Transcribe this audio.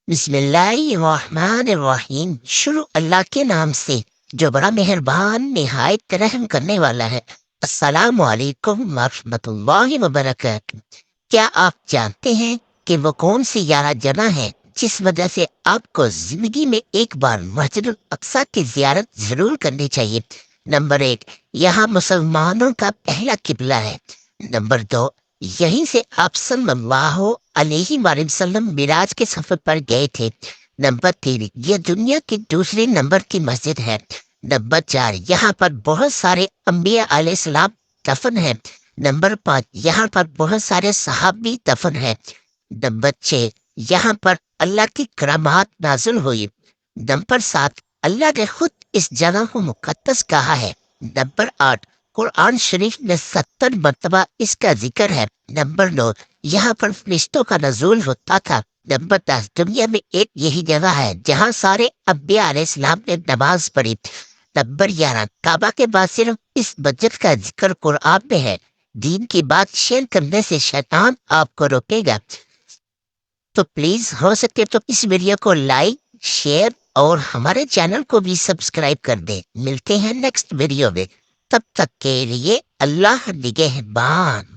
بسم اللہ الرحمن الرحیم۔ شروع اللہ کے نام سے جو بڑا مہربان نہایت رحم کرنے والا ہے۔ السلام علیکم ورحمۃ اللہ وبرکاتہ۔ کیا آپ جانتے ہیں کہ وہ کون سی 11 جگہ ہے جس وجہ سے آپ کو زندگی میں ایک بار مسجد الاقصیٰ کی زیارت ضرور کرنی چاہیے؟ نمبر 1، یہاں مسلمانوں کا پہلا قبلہ ہے۔ نمبر 2، یہیں سے آپ صلی اللہ علیہ وآلہ وسلم معراج کے سفر پر گئے تھے۔ نمبر 3، یہ دنیا کی دوسرے نمبر کی مسجد ہے۔ نمبر 4، یہاں پر بہت سارے انبیاء علیہ السلام دفن ہیں۔ نمبر 5، یہاں پر بہت سارے صحابی دفن ہیں۔ نمبر 6، یہاں پر اللہ کی کرامات نازل ہوئی۔ نمبر 7، اللہ نے خود اس جگہ کو مقدس کہا ہے۔ نمبر 8، قرآن شریف میں 70 مرتبہ اس کا ذکر ہے۔ نمبر 9، یہاں پر فرشتوں کا نزول ہوتا تھا۔ نمبر 10، دنیا میں ایک یہی جگہ ہے جہاں سارے انبیاء علیہ السلام نے نماز پڑھی۔ نمبر 11، کعبہ کے بعد صرف اس مسجد کا ذکر قرآن میں ہے۔ دین کی بات شیئر کرنے سے شیطان آپ کو روکے گا، تو پلیز ہو سکے تو اس ویڈیو کو لائک، شیئر اور ہمارے چینل کو بھی سبسکرائب کر دیں۔ ملتے ہیں نیکسٹ ویڈیو میں، تب تک کے لیے اللہ نگہبان۔